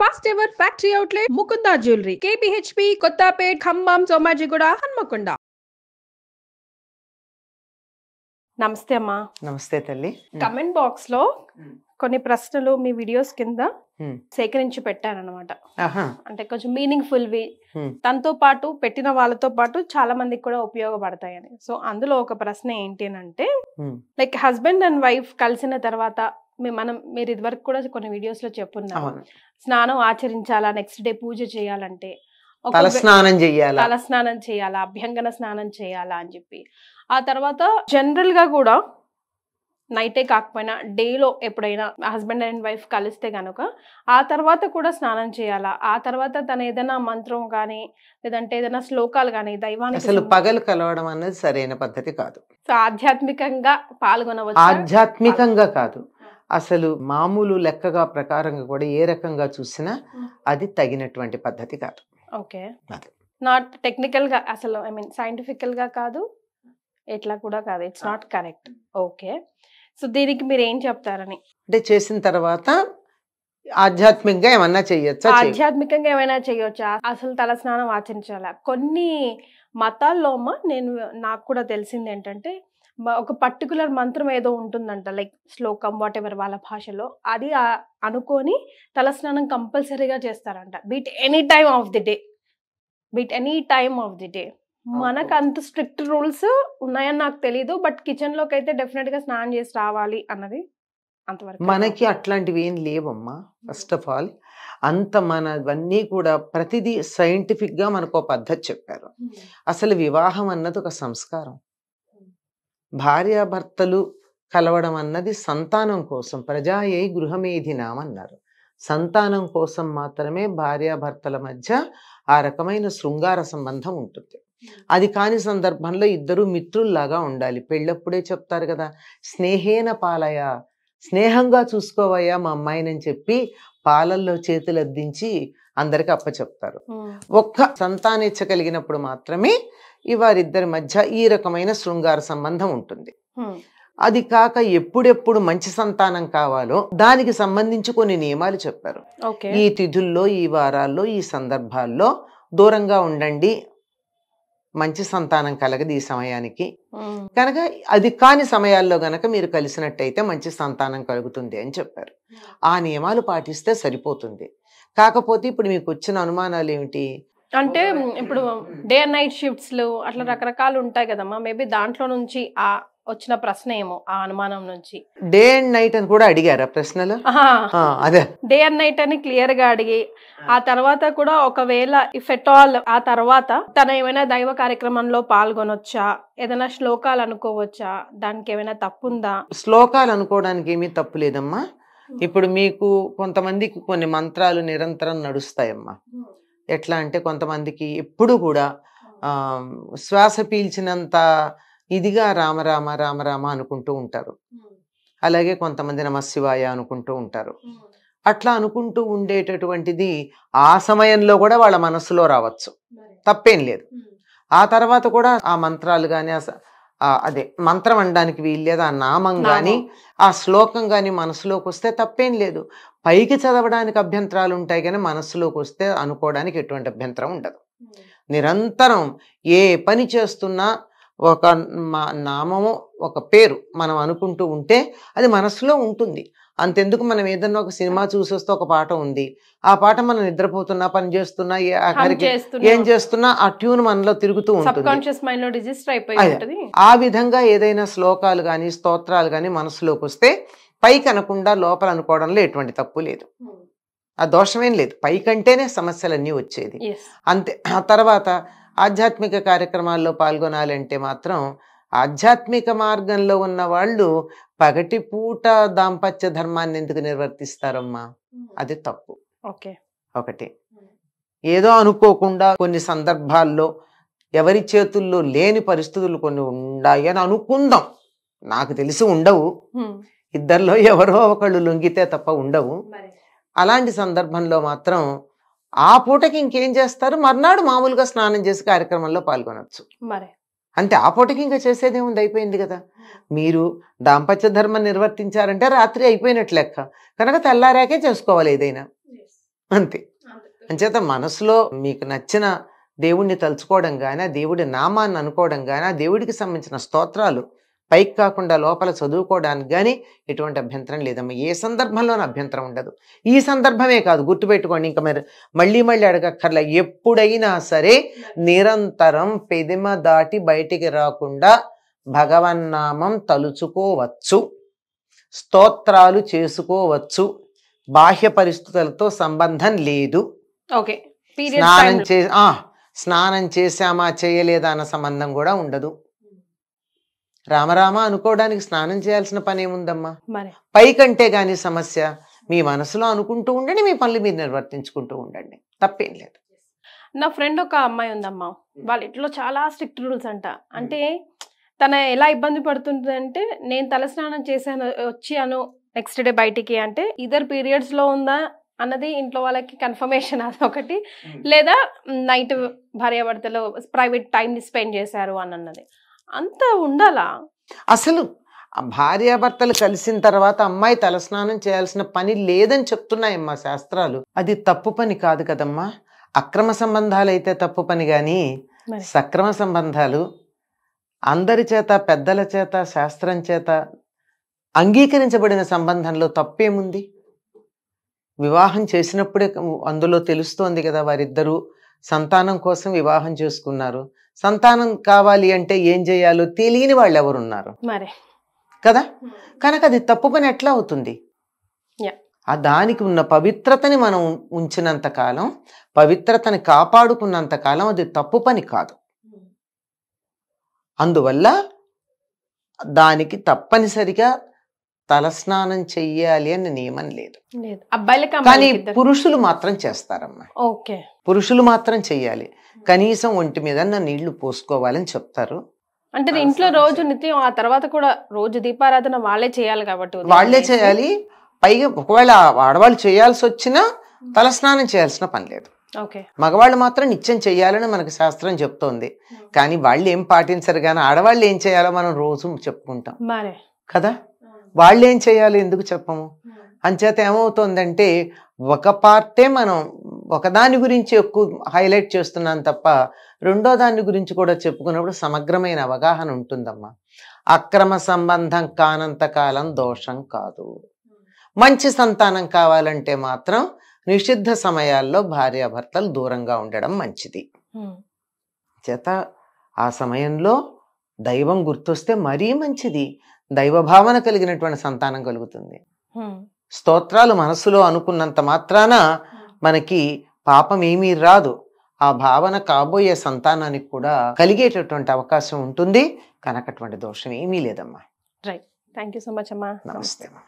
First ever factory outlet Mukunda jewellery KPHB Kothapet Khammam Somajiguda Hanamkonda. నమస్తే అమ్మా. నమస్తే తల్లి. కమెంట్ బాక్స్ లో కొన్ని ప్రశ్నలు మీ వీడియోస్ కింద సేకరించి పెట్టారనమాట. అంటే కొంచెం మీనింగ్ఫుల్ వి, తనతో పాటు పెట్టిన వాళ్ళతో పాటు చాలా మందికి కూడా ఉపయోగపడతాయని. సో అందులో ఒక ప్రశ్న ఏంటి అంటే, లైక్ హస్బెండ్ అండ్ వైఫ్ కలిసిన తర్వాత మీరు ఇదివరకు కూడా కొన్ని వీడియోస్ లో చెప్పున్నారు, స్నానం ఆచరించాలా, నెక్స్ట్ డే పూజ చేయాలంటే తలస్నానం చేయాలా, అభ్యంగన స్నానం చేయాలా అని చెప్పి. ఆ తర్వాత జనరల్ గా కూడా నైటే కాకపోయినా డేలో ఎప్పుడైనా హస్బెండ్ అండ్ వైఫ్ కలిస్తే కనుక ఆ తర్వాత కూడా స్నానం చేయాలా, ఆ తర్వాత తన ఏదైనా మంత్రం కానీ లేదంటే ఏదైనా శ్లోకాలు కానీ దైవానికి అసలు పగలు కలవడం అనేది సరైన పద్ధతి కాదు. ఆధ్యాత్మికంగా పాల్గొనవచ్చు. ఆధ్యాత్మికంగా కాదు, అసలు మామూలు లెక్కగా ప్రకారంగా కూడా ఏ రకంగా చూసినా అది తగినటువంటి పద్ధతి కాదు. ఓకే, నాట్ టెక్నికల్ గా, అసలు ఐ మీన్ సైంటిఫికల్ గా కాదు, ఎట్లా కూడా కాదు, it's not correct. Okay, so దీనికి మీరు ఏం చెప్తారని? అంటే చేసిన తర్వాత ఆధ్యాత్మికంగా ఏమన్నా చేయొచ్చా? ఆధ్యాత్మికంగా ఏమైనా చేయొచ్చా? అసలు తల స్నానం ఆచరించాలా? కొన్ని మతాల్లో నాకు కూడా తెలిసింది ఏంటంటే, ఒక పర్టికులర్ మంత్రం ఏదో ఉంటుందంట, లైక్ శ్లోకం వాట్ ఎవర్ వాళ్ళ భాషలో, అది అనుకొని తలస్నానం కంపల్సరీగా చేస్తారంట. Beat any time of the day. మనకు అంత స్ట్రిక్ట్ రూల్స్ ఉన్నాయని నాకు తెలీదు, బట్ కిచెన్ లోకి అయితే డెఫినెట్ గా స్నానం చేసి రావాలి అన్నది అంతవరకు. మనకి అట్లాంటివి ఏం లేవమ్మా. ఫస్ట్ ఆఫ్ ఆల్ అంత మనవన్నీ కూడా ప్రతిదీ సైంటిఫిక్ గా మనకు ఒక పద్ధతి చెప్పారు. అసలు వివాహం అన్నది ఒక సంస్కారం. భార్యాభర్తలు కలవడం అన్నది సంతానం కోసం, ప్రజాయై గృహమేధినాం అన్నారు. సంతానం కోసం మాత్రమే భార్యాభర్తల మధ్య ఆ రకమైన శృంగార సంబంధం ఉంటుంది. అది కాని సందర్భంలో ఇద్దరు మిత్రుల్లాగా ఉండాలి. పెళ్ళప్పుడే చెప్తారు కదా, స్నేహేన పాలయ, స్నేహంగా చూసుకోవయ్యా మా అమ్మాయినని చెప్పి పాలల్లో చేతులు అద్దించి అందరికి అప్పచెప్తారు. ఒక్క సంతానేచ్ఛ కలిగినప్పుడు మాత్రమే వారిద్దరి మధ్య ఈ రకమైన శృంగార సంబంధం ఉంటుంది. అది కాక ఎప్పుడెప్పుడు మంచి సంతానం కావాలో దానికి సంబంధించి కొన్ని నియమాలు చెప్పారు. ఈ తిథుల్లో, ఈ వారాల్లో, ఈ సందర్భాల్లో దూరంగా ఉండండి, మంచి సంతానం కలగదు ఈ సమయానికి. కనుక అది కాని సమయాల్లో గనక మీరు కలిసినట్టయితే మంచి సంతానం కలుగుతుంది అని చెప్పారు. ఆ నియమాలు పాటిస్తే సరిపోతుంది. కాకపోతే ఇప్పుడు మీకు వచ్చిన అనుమానాలు ఏమిటి అంటే, ఇప్పుడు డే అండ్ నైట్ షిఫ్ట్స్ అట్లా రకరకాలు ఉంటాయి కదమ్మా, మేబీ దాంట్లో నుంచి వచ్చిన ప్రశ్న ఏమో, ఆ అనుమానం నుంచి. డే అండ్ నైట్ అని కూడా అడిగారా ప్రశ్నలు? అదే డే అండ్ నైట్ అని క్లియర్ గా అడిగి, ఆ తర్వాత కూడా ఒకవేళ ఇఫ్ ఎట్ ఆల్ ఆ తర్వాత తన ఏమైనా దైవ కార్యక్రమంలో పాల్గొనొచ్చా, ఏదైనా శ్లోకాలు అనుకోవచ్చా, దానికి ఏమైనా తప్పుందా? శ్లోకాలు అనుకోవడానికి ఏమీ తప్పు లేదమ్మా. ఇప్పుడు మీకు కొంతమందికి కొన్ని మంత్రాలు నిరంతరం నడుస్తాయమ్మా. ఎట్లా అంటే, కొంతమందికి ఎప్పుడు కూడా శ్వాస పీల్చినంత ఇదిగా రామరామ రామరామ అనుకుంటూ ఉంటారు. అలాగే కొంతమంది నమశివాయ అనుకుంటూ ఉంటారు. అట్లా అనుకుంటూ ఉండేటటువంటిది ఆ సమయంలో కూడా వాళ్ళ మనస్సులో రావచ్చు, తప్పేం లేదు. ఆ తర్వాత కూడా ఆ మంత్రాలు కానీ, అదే మంత్రం అనడానికి వీల్లేదు, ఆ నామం కానీ ఆ శ్లోకం కానీ మనసులోకి వస్తే తప్పేం లేదు. పైకి చదవడానికి అభ్యంతరాలు ఉంటాయి కానీ మనస్సులోకి వస్తే అనుకోవడానికి ఎటువంటి అభ్యంతరం ఉండదు. నిరంతరం ఏ పని చేస్తున్నా ఒక నామము, ఒక పేరు మనం అనుకుంటూ ఉంటే అది మనసులో ఉంటుంది. అంతెందుకు, మనం ఏదన్నా ఒక సినిమా చూసేస్తే ఒక పాట ఉంది, ఆ పాట మనం నిద్రపోతున్నా, పని చేస్తున్నా, ఏం చేస్తున్నా ఆ ట్యూన్ మనలో తిరుగుతూ ఉంటుంది. ఆ విధంగా ఏదైనా శ్లోకాలు కానీ స్తోత్రాలు కానీ మనసులోకి వస్తే పైకి అనకుండా లోపల అనుకోవడంలో ఎటువంటి తప్పు లేదు, ఆ దోషమేం లేదు. పైకంటేనే సమస్యలన్నీ వచ్చేది అంతే. ఆ తర్వాత ఆధ్యాత్మిక కార్యక్రమాల్లో పాల్గొనాలంటే మాత్రం ఆధ్యాత్మిక మార్గంలో ఉన్న వాళ్ళు పగటిపూట దాంపత్య ధర్మాన్ని ఎందుకు నిర్వర్తిస్తారమ్మా? అది తప్పు. ఒకటి, ఏదో అనుకోకుండా కొన్ని సందర్భాల్లో ఎవరి చేతుల్లో లేని పరిస్థితులు కొన్ని ఉన్నాయి అని అనుకుందాం, నాకు తెలిసి ఉండవు, ఇద్దరిలో ఎవరో ఒకళ్ళు లొంగితే తప్ప ఉండవు. అలాంటి సందర్భంలో మాత్రం ఆ పూటకి ఇంకేం చేస్తారు, మర్నాడు మామూలుగా స్నానం చేసి కార్యక్రమంలో పాల్గొనవచ్చు. అంతే, ఆ పూటకి ఇంకా చేసేదేముంది, అయిపోయింది కదా. మీరు దాంపత్య ధర్మం నిర్వర్తించారంటే రాత్రి అయిపోయినట్లు లెక్క, కనుక తెల్లారాకే చేసుకోవాలి ఏదైనా. అంతే. అంచేత మనసులో మీకు నచ్చిన దేవుణ్ణి తలుచుకోవడం కానీ, ఆ దేవుడి నామాన్ని అనుకోవడం కానీ, ఆ దేవుడికి సంబంధించిన స్తోత్రాలు పైకి కాకుండా లోపల చదువుకోవడానికి కానీ ఎటువంటి అభ్యంతరం లేదమ్మా. ఏ సందర్భంలోనూ అభ్యంతరం ఉండదు. ఈ సందర్భమే కాదు, గుర్తుపెట్టుకోండి. ఇంకా మీరు మళ్ళీ మళ్ళీ అడగక్కర్లే. ఎప్పుడైనా సరే నిరంతరం పెదిమ దాటి బయటికి రాకుండా భగవన్నామం తలుచుకోవచ్చు, స్తోత్రాలు చేసుకోవచ్చు. బాహ్య పరిస్థితులతో సంబంధం లేదు. ఓకే. స్నానం చేశామా చేయలేదా అన్న సంబంధం కూడా ఉండదు. రామరామ అనుకోవడానికి స్నానం చేయాల్సిన పని ఏముందమ్మా? పైకంటే గాని సమస్య. మీ మనసులో అనుకుంటూ ఉండండి, మీ పనులు మీరు నిర్వర్తించుకుంటూ ఉండండి, తప్పేం లేదు. నా ఫ్రెండ్ ఒక అమ్మాయి ఉందమ్మా, వాళ్ళ ఇంట్లో చాలా స్ట్రిక్ట్ రూల్స్ అంట. అంటే తన ఎలా ఇబ్బంది పడుతుంది అంటే, నేను తలస్నానం చేశాను వచ్చాను నెక్స్ట్ డే బయటికి అంటే ఇద్దరు పీరియడ్స్ లో ఉందా అన్నది ఇంట్లో వాళ్ళకి కన్ఫర్మేషన్ అదొకటి, లేదా నైట్ భార్యాభర్తలు ప్రైవేట్ టైం స్పెండ్ చేశారు అని అన్నది. అంత ఉండాలా? అసలు భార్యాభర్తలు కలిసిన తర్వాత అమ్మాయి తలస్నానం చేయాల్సిన పని లేదని చెప్తున్నాయమ్మా శాస్త్రాలు. అది తప్పు పని కాదు కదమ్మా. అక్రమ సంబంధాలు అయితే తప్పు పని, కానీ సక్రమ సంబంధాలు అందరి చేత, పెద్దల చేత, శాస్త్రం చేత అంగీకరించబడిన సంబంధంలో తప్పేముంది? వివాహం చేసినప్పుడే అందులో తెలుస్తోంది కదా, వారిద్దరూ సంతానం కోసం వివాహం చేసుకున్నారు. సంతానం కావాలి అంటే ఏం చేయాలో తెలియని వాళ్ళు ఎవరున్నారు కదా. కనుక అది తప్పు పని ఎట్లా అవుతుంది? ఆ దానికి ఉన్న పవిత్రతని మనం ఉంచినంత కాలం, పవిత్రతని కాపాడుకున్నంత కాలం అది తప్పు పని కాదు. అందువల్ల దానికి తప్పనిసరిగా తలస్నానం చెయ్యాలి అని నియమం లేదు. కానీ పురుషులు మాత్రం చేస్తారమ్మా. పురుషులు మాత్రం చెయ్యాలి. కనీసం ఒంటి మీద నీళ్లు పోసుకోవాలని చెప్తారు. అంటే ఇంట్లో రోజు నిత్యం, ఆ తర్వాత కూడా రోజు దీపారాధన వాళ్ళే చేయాలి కాబట్టి వాళ్ళే చేయాలి. పైగా ఒకవేళ ఆడవాళ్ళు చేయాల్సి వచ్చినా తలస్నానం చేయాల్సిన పని లేదు. మగవాళ్ళు మాత్రం నిత్యం చెయ్యాలని మనకు శాస్త్రం చెప్తోంది. కానీ వాళ్ళు ఏం పాటించరు. కానీ ఆడవాళ్ళు ఏం చేయాలో మనం రోజు చెప్పుకుంటాం కదా. వాళ్ళు ఏం చేయాలో ఎందుకు చెప్పము? అంచేత ఏమవుతోందంటే ఒక పార్టే మనం ఒకదాని గురించి ఎక్కువ హైలైట్ చేస్తున్నాం తప్ప రెండో దాని గురించి కూడా చెప్పుకున్నప్పుడు సమగ్రమైన అవగాహన ఉంటుందమ్మా. అక్రమ సంబంధం కానంత కాలం దోషం కాదు. మంచి సంతానం కావాలంటే మాత్రం నిషిద్ధ సమయాల్లో భార్యాభర్తలు దూరంగా ఉండడం మంచిది. చేత ఆ సమయంలో దైవం గుర్తొస్తే మరీ మంచిది. దైవభావన కలిగినటువంటి సంతానం కలుగుతుంది. స్తోత్రాలు మనసులో అనుకున్నంత మాత్రాన మనకి పాపం ఏమీ రాదు. ఆ భావన కాబోయే సంతానానికి కూడా కలిగేటటువంటి అవకాశం ఉంటుంది. కనుక అటువంటి దోషం ఏమీ లేదమ్మా. Right. Thank you so much అమ్మా. నమస్తే అమ్మా.